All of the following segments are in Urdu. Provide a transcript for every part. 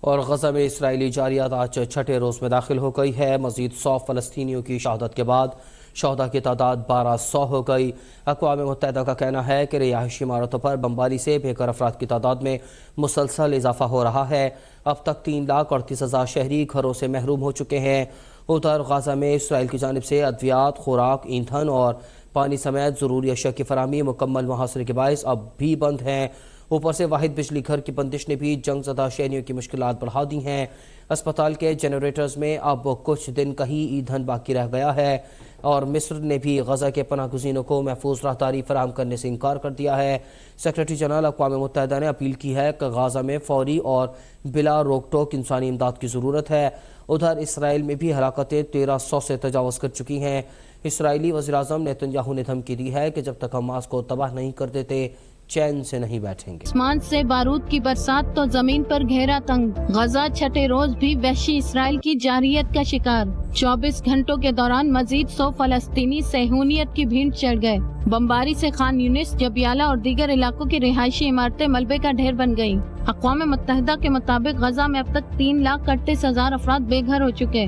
اور غزہ میں اسرائیلی جارحیت آج چھٹے روز میں داخل ہو گئی ہے۔ مزید 100 فلسطینیوں کی شہادت کے بعد شہداء کی تعداد 1200 ہو گئی۔ اقوام متحدہ کا کہنا ہے کہ رہائشی عمارتوں پر بمباری سے بے گھر افراد کی تعداد میں مسلسل اضافہ ہو رہا ہے۔ اب تک 3,38,000 شہری گھروں سے محروم ہو چکے ہیں۔ ادھر غزہ میں اسرائیل کی جانب سے ادویات، خوراک، ایندھن اور پانی سمیت ضروری اشیاء کی فراہمی مکمل محاصرے کے باعث اب بھی بند ہیں۔ اوپر سے واحد بجلی گھر کی بندش نے بھی جنگ زدہ شہریوں کی مشکلات بڑھا دی ہیں۔ اسپتال کے جنریٹرز میں اب کچھ دن کا ہی ایندھن باقی رہ گیا ہے اور مصر نے بھی غزہ کے پناہ گزینوں کو محفوظ راہداری فراہم کرنے سے انکار کر دیا ہے۔ سیکریٹری جنرل اقوام متحدہ نے اپیل کی ہے کہ غزہ میں فوری اور بلا روک ٹوک انسانی امداد کی ضرورت ہے۔ ادھر اسرائیل میں بھی ہلاکتیں 1300 سے تجاوز کر چکی ہیں۔ اسرائیلی وزیراعظم نیتنیاہو نے دھمکی دی ہے کہ جب تک حماس کو تباہ نہیں کر دیتے چین سے نہیں بیٹھیں گے۔ آسمان سے بارود کی برسات تو زمین پر گہرا تنگ۔ غزہ چھٹے روز بھی وحشی اسرائیل کی جارحیت کا شکار۔ 24 گھنٹوں کے دوران مزید 100 فلسطینی صہیونیت کی بھینٹ چڑھ گئے۔ بمباری سے خان یونس، جبیالہ اور دیگر علاقوں کی رہائشی عمارتیں ملبے کا ڈھیر بن گئیں۔ اقوام متحدہ کے مطابق غزہ میں اب تک 3,38,000 افراد بے گھر ہو چکے۔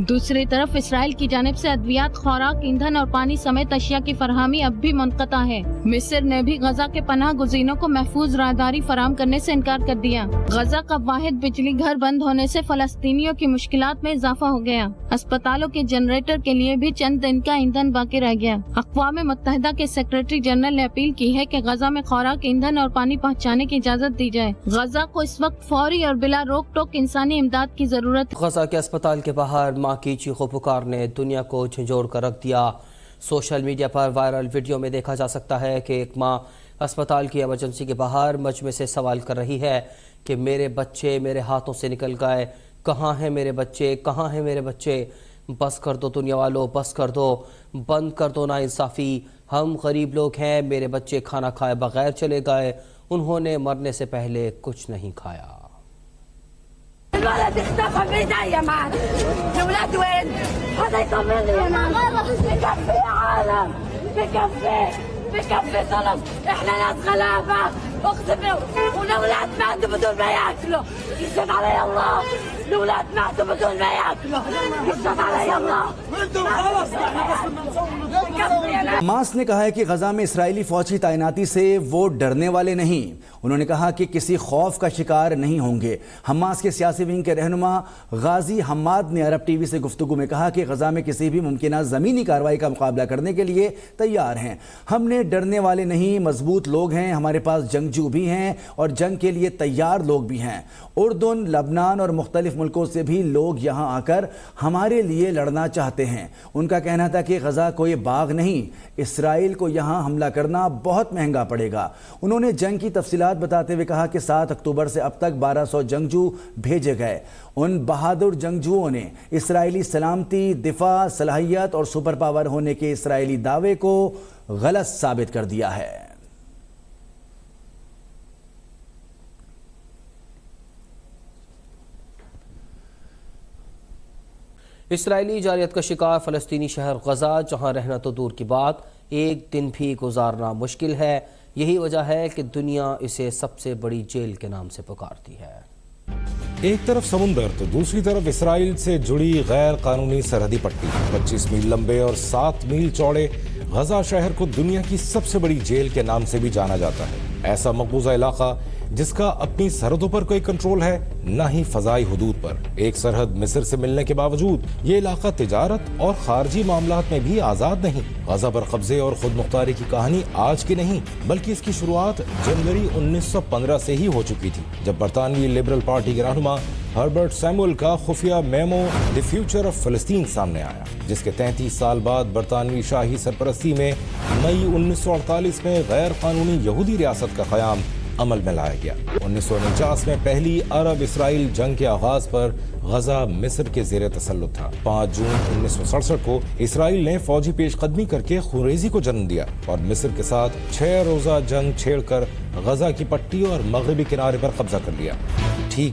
دوسری طرف اسرائیل کی جانب سے ادویات، خوراک، ایندھن اور پانی سمیت اشیاء کی فراہمی اب بھی منقطع ہے۔ مصر نے بھی غزہ کے پناہ گزینوں کو محفوظ راہداری فراہم کرنے سے انکار کر دیا۔ غزہ کا واحد بجلی گھر بند ہونے سے فلسطینیوں کی مشکلات میں اضافہ ہو گیا۔ اسپتالوں کے جنریٹر کے لیے بھی چند دن کا ایندھن باقی رہ گیا۔ اقوام متحدہ کے سیکریٹری جنرل نے اپیل کی ہے کہ غزہ میں خوراک، ایندھن اور پانی پہنچانے کی اجازت دی جائے۔ غزہ کو اس وقت فوری اور بلا روک ٹوک انسانی امداد کی ضرورت ہے۔ غزہ کے اسپتال کے باہر ماں کی چیخو پکار نے دنیا کو جھنجھوڑ کر رکھ دیا۔ سوشل میڈیا پر وائرل ویڈیو میں دیکھا جا سکتا ہے کہ ایک ماں اسپتال کی ایمرجنسی کے باہر مجمع سے سوال کر رہی ہے کہ میرے بچے میرے ہاتھوں سے نکل گئے، کہاں ہیں میرے بچے، کہاں ہیں میرے بچے؟ بس کر دو دنیا والو، بس کر دو، بند کر دو ناانصافی، ہم غریب لوگ ہیں، میرے بچے کھانا کھائے بغیر چلے گئے، انہوں نے مرنے سے پہلے کچھ نہیں کھایا۔ الولد اختفى بايديا معنا. الولاد وين؟ هذا يطمن لي انا. بكفي يا عالم، بكفي ظلم. احنا ناس غلابه اقسم والاولاد ماتوا بدون ما ياكلوا. يشهد علي الله، الاولاد ماتوا بدون ما ياكلوا. يشهد علي الله. حماس نے کہا ہے کہ غزہ میں اسرائیلی فوج کی تعیناتی سے وہ ڈرنے والے نہیں۔ انہوں نے کہا کہ کسی خوف کا شکار نہیں ہوں گے۔ حماس کے سیاسی ونگ کے رہنما غازی حماد نے عرب ٹی وی سے گفتگو میں کہا کہ غزہ میں کسی بھی ممکنہ زمینی کارروائی کا مقابلہ کرنے کے لیے تیار ہیں۔ ہم نے ڈرنے والے نہیں، مضبوط لوگ ہیں، ہمارے پاس جنگجو بھی ہیں اور جنگ کے لیے تیار لوگ بھی ہیں۔ اردن، لبنان اور مختلف ملکوں سے بھی لوگ یہاں آ کر ہمارے لیے لڑنا چاہتے ہیں۔ ان کا کہنا تھا کہ غزہ کوئی باغ نہیں، اسرائیل کو یہاں حملہ کرنا بہت مہنگا پڑے گا۔ انہوں نے جنگ کی تفصیلات بتاتے ہوئے کہا کہ 7 اکتوبر سے اب تک 1200 جنگجو بھیجے گئے۔ ان بہادر جنگجوؤں نے اسرائیلی سلامتی، دفاع، صلاحیت اور سپر پاور ہونے کے اسرائیلی دعوے کو غلط ثابت کر دیا ہے۔ اسرائیلی جارحیت کا شکار فلسطینی شہر غزہ، جہاں رہنا تو دور کی بات، ایک دن بھی گزارنا مشکل ہے۔ یہی وجہ ہے کہ دنیا اسے سب سے بڑی جیل کے نام سے پکارتی ہے۔ ایک طرف سمندر تو دوسری طرف اسرائیل سے جڑی غیر قانونی سرحدی پٹی، 25 میل لمبے اور 7 میل چوڑے غزہ شہر کو دنیا کی سب سے بڑی جیل کے نام سے بھی جانا جاتا ہے۔ ایسا مقبوضہ علاقہ جس کا اپنی سرحدوں پر کوئی کنٹرول ہے، نہ ہی فضائی حدود پر۔ ایک سرحد مصر سے ملنے کے باوجود یہ علاقہ تجارت اور خارجی معاملات میں بھی آزاد نہیں۔ غزہ پر قبضے اور خود مختاری کی کہانی آج کی نہیں، بلکہ اس کی شروعات جنوری 1915 سے ہی ہو چکی تھی، جب برطانوی لبرل پارٹی کے رہنما ہربرٹ سیمول کا خفیہ میمو دی فیوچر آف فلسطین سامنے آیا، جس کے 33 سال بعد برطانوی شاہی سرپرستی میں مئی 1948 میں غیر قانونی یہودی ریاست کا قیام عمل میں لایا گیا۔ 1949 میں پہلی عرب اسرائیل جنگ کے آغاز پر غزہ مصر کے زیر تسلط تھا۔ 5 جون 1967 کو اسرائیل نے فوجی پیش قدمی کر کے خونریزی کو جنم دیا اور مصر کے ساتھ 6 روزہ جنگ چھیڑ کر غزہ کی پٹی اور مغربی کنارے پر قبضہ کر لیا۔ ٹھیک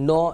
9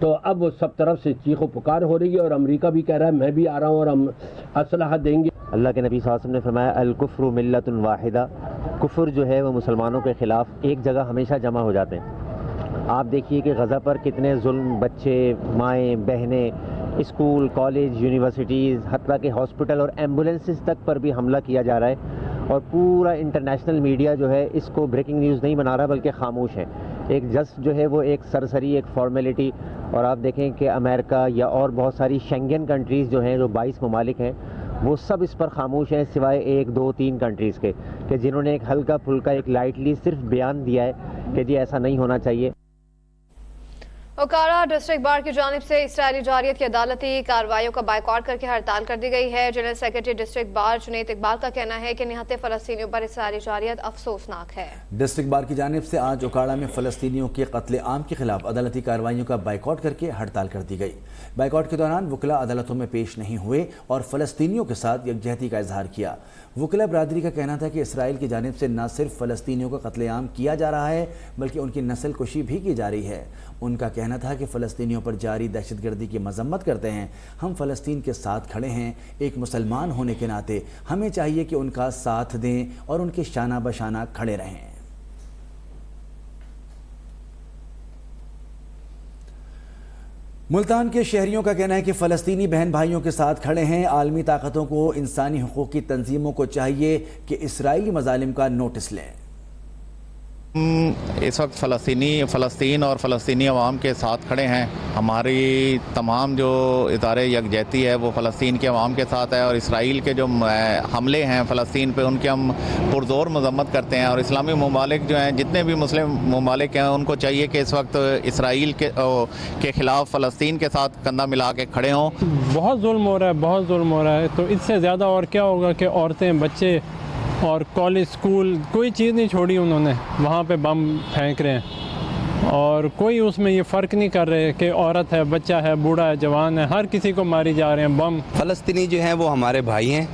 تو اب وہ سب طرف سے چیخ و پکار ہو رہی ہے اور امریکہ بھی کہہ رہا ہے میں بھی آ رہا ہوں اور ہم اسلحہ دیں گے. اللہ کے نبی صلی اللہ علیہ وسلم نے فرمایا الکفر ملت واحدہ، کفر جو ہے وہ مسلمانوں کے خلاف ایک جگہ ہمیشہ جمع ہو جاتے ہیں. آپ دیکھیے کہ غزہ پر کتنے ظلم، بچے، مائیں، بہنیں، اسکول، کالج، یونیورسٹیز، حتیٰ کہ ہاسپٹل اور ایمبولینسز تک پر بھی حملہ کیا جا رہا ہے اور پورا انٹرنیشنل میڈیا جو ہے اس کو بریکنگ نیوز نہیں بنا رہا بلکہ خاموش ہے. ایک جسٹ جو ہے وہ ایک سرسری ایک فارمیلٹی. اور آپ دیکھیں کہ امریکہ یا اور بہت ساری شینگن کنٹریز جو ہیں جو 22 ممالک ہیں وہ سب اس پر خاموش ہیں سوائے 1 2 3 کنٹریز کے کہ جنہوں نے ایک ہلکا پھلکا ایک لائٹلی صرف بیان دیا ہے کہ جی ایسا نہیں ہونا چاہیے. اوکارا ڈسٹرکٹ بار کی جانب سے اسرائیلی جارحیت کی عدالتی کارروائیوں کا بائیکاٹ کر کے ہڑتال کر دی گئی ہے. General secretary district bar Junaid Iqbal کا کہنا ہے کہ نہتے فلسطینیوں پر اسرائیلی جارحیت افسوسناک ہے. ڈسٹرکٹ بار کی جانب سے آج اوکاڑا میں فلسطینیوں کے قتل عام کے خلاف عدالتی کارروائیوں کا بائیکاٹ کر کے ہڑتال کر دی گئی. بائیکاٹ کے دوران وکلاء عدالتوں میں پیش نہیں ہوئے اور فلسطینیوں کے ساتھ یکجہتی کا اظہار کیا. وکلاء برادری کا کہنا تھا کہ اسرائیل کی جانب سے نہ صرف فلسطینیوں کا قتل عام کیا جا رہا ہے بلکہ ان کی نسل کشی بھی کی جا رہی ہے. ان کا کہنا تھا کہ فلسطینیوں پر جاری دہشت گردی کی مذمت کرتے ہیں. ہم فلسطین کے ساتھ کھڑے ہیں. ایک مسلمان ہونے کے ناطے ہمیں چاہیے کہ ان کا ساتھ دیں اور ان کے شانہ بشانہ کھڑے رہیں. ملتان کے شہریوں کا کہنا ہے کہ فلسطینی بہن بھائیوں کے ساتھ کھڑے ہیں. عالمی طاقتوں کو انسانی حقوق کی تنظیموں کو چاہیے کہ اسرائیلی مظالم کا نوٹس لیں. اس وقت فلسطین اور فلسطینی عوام کے ساتھ کھڑے ہیں. ہماری تمام جو ادارے یکجہتی ہے وہ فلسطین کے عوام کے ساتھ ہے اور اسرائیل کے جو حملے ہیں فلسطین پہ ان کے ہم پرزور مذمت کرتے ہیں. اور اسلامی ممالک جو ہیں جتنے بھی مسلم ممالک ہیں ان کو چاہیے کہ اس وقت اسرائیل کے خلاف فلسطین کے ساتھ کندھا ملا کے کھڑے ہوں. بہت ظلم ہو رہا ہے، بہت ظلم ہو رہا ہے. تو اس سے زیادہ اور کیا ہوگا کہ عورتیں، بچے اور کالج، اسکول کوئی چیز نہیں چھوڑی انہوں نے. وہاں پہ بم پھینک رہے ہیں اور کوئی اس میں یہ فرق نہیں کر رہے کہ عورت ہے، بچہ ہے، بوڑھا ہے، جوان ہے، ہر کسی کو ماری جا رہے ہیں بم. فلسطینی جو ہیں وہ ہمارے بھائی ہیں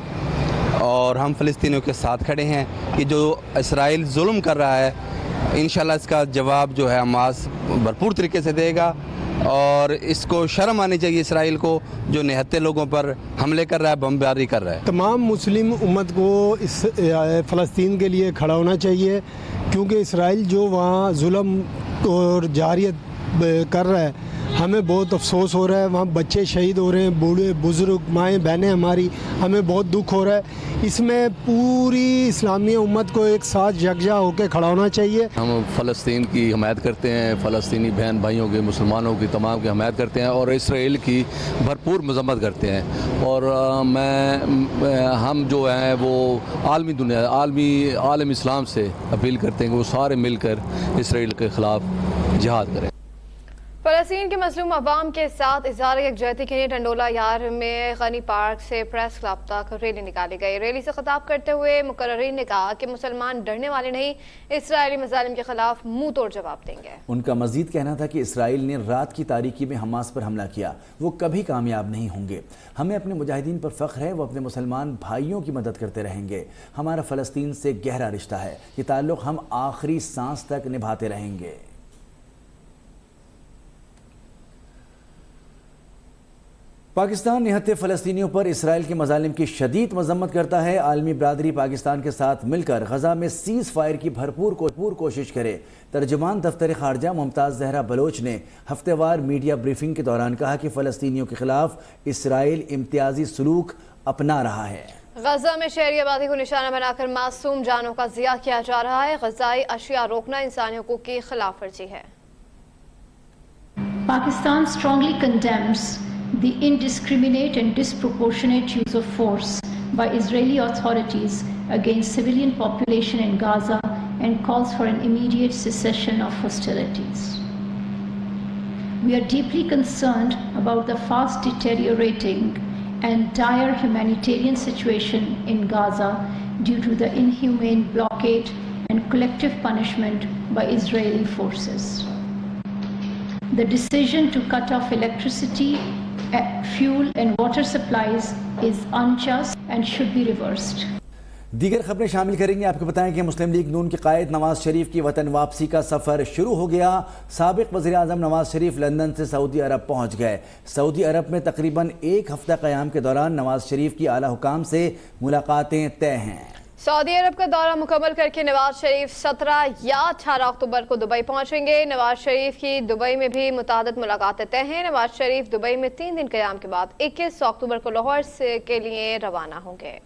اور ہم فلسطینیوں کے ساتھ کھڑے ہیں. کہ جو اسرائیل ظلم کر رہا ہے انشاءاللہ اس کا جواب جو ہے حماس بھرپور طریقے سے دے گا اور اس کو شرم آنی چاہیے اسرائیل کو جو نہتے لوگوں پر حملے کر رہا ہے، بمباری کر رہا ہے. تمام مسلم امت کو اس فلسطین کے لیے کھڑا ہونا چاہیے کیونکہ اسرائیل جو وہاں ظلم اور جارحیت کر رہا ہے ہمیں بہت افسوس ہو رہا ہے. وہاں بچے شہید ہو رہے ہیں، بوڑھے بزرگ، مائیں بہنیں ہماری، ہمیں بہت دکھ ہو رہا ہے. اس میں پوری اسلامی امت کو ایک ساتھ یکجا ہو کے کھڑا ہونا چاہیے. ہم فلسطین کی حمایت کرتے ہیں، فلسطینی بہن بھائیوں کے، مسلمانوں کی تمام کی حمایت کرتے ہیں اور اسرائیل کی بھرپور مذمت کرتے ہیں. اور ہم جو ہیں وہ عالمی دنیا، عالم اسلام سے اپیل کرتے ہیں کہ وہ سارے مل کر اسرائیل کے خلاف جہاد کریں. فلسطین کے مظلوم عوام کے ساتھ اظہار یکجہتی کے لیے ٹنڈولا یار میں غنی پارک سے پریس کلب تک ریلی نکالی گئی. ریلی سے خطاب کرتے ہوئے مقررین نے کہا کہ مسلمان ڈرنے والے نہیں، اسرائیلی مظالم کے خلاف منہ توڑ جواب دیں گے. ان کا مزید کہنا تھا کہ اسرائیل نے رات کی تاریکی میں حماس پر حملہ کیا، وہ کبھی کامیاب نہیں ہوں گے. ہمیں اپنے مجاہدین پر فخر ہے، وہ اپنے مسلمان بھائیوں کی مدد کرتے رہیں گے. ہمارا فلسطین سے گہرا رشتہ ہے، یہ تعلق ہم آخری سانس تک نبھاتے رہیں گے. پاکستان نہتے فلسطینیوں پر اسرائیل کے مظالم کی شدید مذمت کرتا ہے. عالمی برادری پاکستان کے ساتھ مل کر غزہ میں سیز فائر کی بھرپور کوشش کرے. ترجمان دفتر خارجہ ممتاز زہرا بلوچ نے ہفتہ وار میڈیا بریفنگ کے دوران کہا کہ فلسطینیوں کے خلاف اسرائیل امتیازی سلوک اپنا رہا ہے. غزہ میں شہری آبادی کو نشانہ بنا کر معصوم جانوں کا ضیاع کیا جا رہا ہے. غذائی اشیاء روکنا انسانی حقوق کی خلاف ورزی ہے. Pakistan strongly condemns the indiscriminate and disproportionate use of force by Israeli authorities against civilian population in Gaza and calls for an immediate cessation of hostilities. We are deeply concerned about the fast deteriorating and dire humanitarian situation in Gaza due to the inhumane blockade and collective punishment by Israeli forces. The decision to cut off electricity, fuel and water supplies is unjust and should be reversed. دیگر خبریں شامل کریں گے. آپ کو بتائیں کہ مسلم لیگ نون کے قائد نواز شریف کی وطن واپسی کا سفر شروع ہو گیا. سابق وزیر اعظم نواز شریف لندن سے سعودی عرب پہنچ گئے. سعودی عرب میں تقریباً ایک ہفتہ قیام کے دوران نواز شریف کی اعلیٰ حکام سے ملاقاتیں طے ہیں. سعودی عرب کا دورہ مکمل کر کے نواز شریف 17 یا 18 اکتوبر کو دبئی پہنچیں گے. نواز شریف کی دبئی میں بھی متعدد ملاقاتیں طے ہیں. نواز شریف دبئی میں 3 دن قیام کے بعد 21 اکتوبر کو لاہور کے لیے روانہ ہوں گے.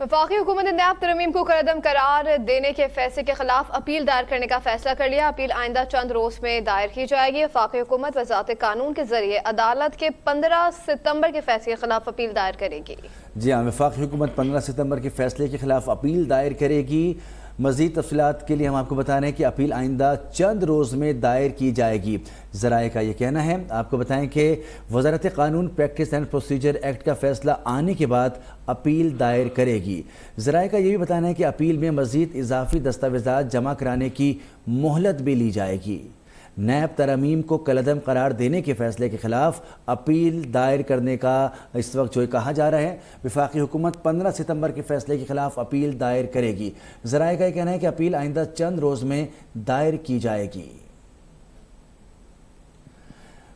وفاقی حکومت نے نیب ترمیم کو کالعدم قرار دینے کے فیصلے کے خلاف اپیل دائر کرنے کا فیصلہ کر لیا. اپیل آئندہ چند روز میں دائر کی جائے گی. وفاقی حکومت وزارت قانون کے ذریعے عدالت کے 15 ستمبر کے فیصلے کے خلاف اپیل دائر کرے گی. جی ہاں, وفاقی حکومت 15 ستمبر کے فیصلے کے خلاف اپیل دائر کرے گی. مزید تفصیلات کے لیے ہم آپ کو بتا رہے ہیں کہ اپیل آئندہ چند روز میں دائر کی جائے گی. ذرائع کا یہ کہنا ہے. آپ کو بتائیں کہ وزارت قانون پریکٹس اینڈ پروسیجر ایکٹ کا فیصلہ آنے کے بعد اپیل دائر کرے گی. ذرائع کا یہ بھی بتانا ہے کہ اپیل میں مزید اضافی دستاویزات جمع کرانے کی مہلت بھی لی جائے گی. نیب ترمیم کو کالعدم قرار دینے کے فیصلے کے خلاف اپیل دائر کرنے کا اس وقت جو کہا جا رہا ہے. وفاقی حکومت 15 ستمبر کے فیصلے کے خلاف اپیل دائر کرے گی. ذرائع کا یہ کہنا ہے کہ اپیل آئندہ چند روز میں دائر کی جائے گی.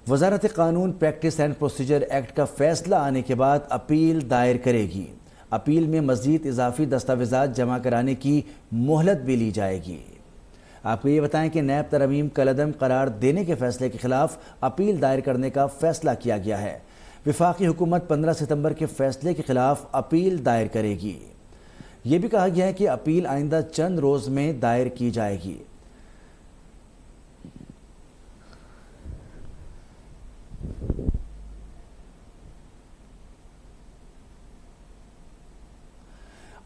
وزارت قانون پریکٹس اینڈ پروسیجر ایکٹ کا فیصلہ آنے کے بعد اپیل دائر کرے گی. اپیل میں مزید اضافی دستاویزات جمع کرانے کی مہلت بھی لی جائے گی. آپ کو یہ بتائیں کہ نیب ترمیم کالعدم قرار دینے کے فیصلے کے خلاف اپیل دائر کرنے کا فیصلہ کیا گیا ہے. وفاقی حکومت 15 ستمبر کے فیصلے کے خلاف اپیل دائر کرے گی. یہ بھی کہا گیا ہے کہ اپیل آئندہ چند روز میں دائر کی جائے گی.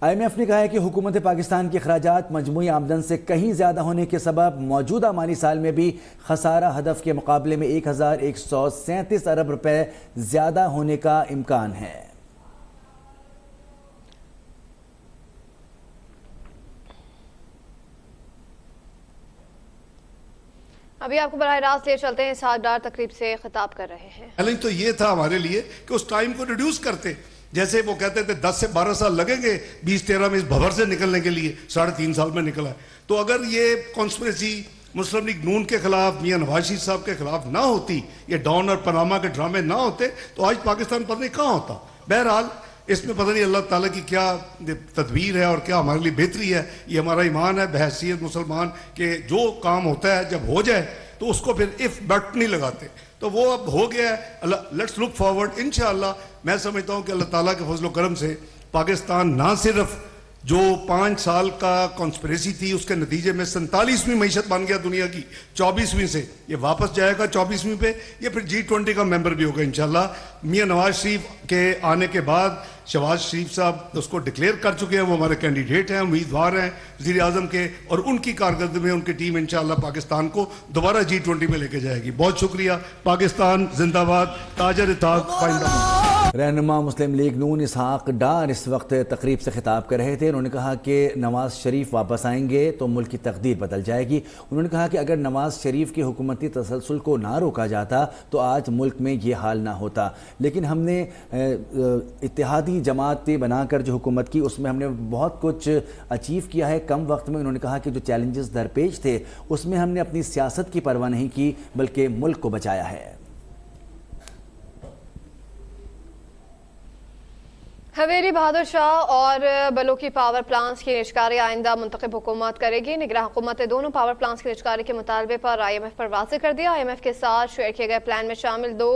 IMF نے کہا ہے کہ حکومت پاکستان کے اخراجات مجموعی آمدن سے کہیں زیادہ ہونے کے سبب موجودہ مالی سال میں بھی خسارہ ہدف کے مقابلے میں 1137 ارب روپے زیادہ ہونے کا امکان ہے. ابھی آپ کو براہ راست لے چلتے ہیں. ساجدار تقریب سے خطاب کر رہے ہیں. چیلنج تو یہ تھا ہمارے لیے کہ اس ٹائم کو ریڈیوس کرتے. جیسے وہ کہتے تھے 10 سے 12 سال لگیں گے 2013 میں اس بھور سے نکلنے کے لیے, 3.5 سال میں نکلا ہے. تو اگر یہ کانسپریسی مسلم لیگ نون کے خلاف, میاں نواز شریف صاحب کے خلاف نہ ہوتی, یہ ڈان اور پاناما کے ڈرامے نہ ہوتے, تو آج پاکستان پتہ نہیں کہاں ہوتا. بہرحال اس میں پتہ نہیں اللہ تعالیٰ کی کیا تدبیر ہے اور کیا ہمارے لیے بہتری ہے. یہ ہمارا ایمان ہے بحیثیت مسلمان کہ جو کام ہوتا ہے جب ہو جائے تو اس کو پھر اف بٹ نہیں لگاتے. تو وہ اب ہو گیا ہے. Let's look forward. انشاءاللہ میں سمجھتا ہوں کہ اللہ تعالیٰ کے فضل و کرم سے پاکستان نہ صرف جو 5 سال کا کانسپریسی تھی اس کے نتیجے میں 47ویں معیشت بن گیا دنیا کی 24ویں سے, یہ واپس جائے گا 24ویں پہ, یہ پھر G20 کا ممبر بھی ہوگا انشاءاللہ. میاں نواز شریف کے آنے کے بعد شہباز شریف صاحب اس کو ڈکلیئر کر چکے ہیں, وہ ہمارے کینڈیڈیٹ ہیں, امیدوار ہیں وزیر اعظم کے, اور ان کی کارکردگی میں ان کی ٹیم انشاءاللہ پاکستان کو دوبارہ G20 میں لے کے جائے گی. بہت شکریہ. پاکستان زندہ باد. تاجر اتحاد قائم رہے. رہنما مسلم لیگ نون اسحاق ڈار اس وقت تقریب سے خطاب کر رہے تھے. انہوں نے کہا کہ نواز شریف واپس آئیں گے تو ملک کی تقدیر بدل جائے گی. انہوں نے کہا کہ اگر نواز شریف کی حکومتی تسلسل کو نہ روکا جاتا تو آج ملک میں یہ حال نہ ہوتا. لیکن ہم نے اتحادی جماعت بنا کر جو حکومت کی اس میں ہم نے بہت کچھ اچیو کیا ہے کم وقت میں. انہوں نے کہا کہ جو چیلنجز درپیش تھے اس میں ہم نے اپنی سیاست کی پرواہ نہیں کی بلکہ ملک کو بچایا ہے. حویلی بہادر شاہ اور بلوکی پاور پلانٹس کی نجکاری آئندہ منتخب حکومت کرے گی. نگراں حکومت نے دونوں پاور پلانٹس کی نجکاری کے مطالبے پر IMF پر واضح کر دیا. IMF کے ساتھ شیئر کیے گئے پلان میں شامل 2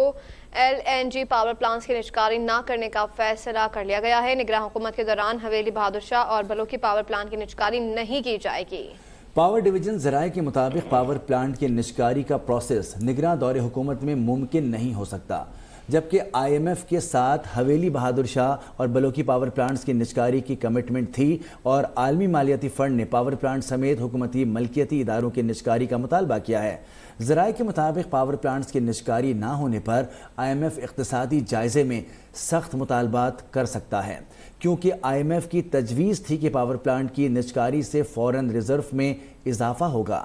LNG پاور پلانٹس کی نجکاری نہ کرنے کا فیصلہ کر لیا گیا ہے. نگراں حکومت کے دوران حویلی بہادر شاہ اور بلوکی پاور پلانٹ کی نجکاری نہیں کی جائے گی. پاور ڈویژن ذرائع کے مطابق پاور پلانٹ کی نجکاری کا پروسیس نگراں دور حکومت میں ممکن نہیں ہو سکتا, جبکہ IMF کے ساتھ حویلی بہادر شاہ اور بلوکی پاور پلانٹس کی نجکاری کی کمٹمنٹ تھی اور عالمی مالیاتی فنڈ نے پاور پلانٹ سمیت حکومتی ملکیتی اداروں کی نجکاری کا مطالبہ کیا ہے. ذرائع کے مطابق پاور پلانٹس کی نجکاری نہ ہونے پر IMF اقتصادی جائزے میں سخت مطالبات کر سکتا ہے, کیونکہ IMF کی تجویز تھی کہ پاور پلانٹ کی نجکاری سے فوراً ریزرو میں اضافہ ہوگا.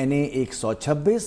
NA 126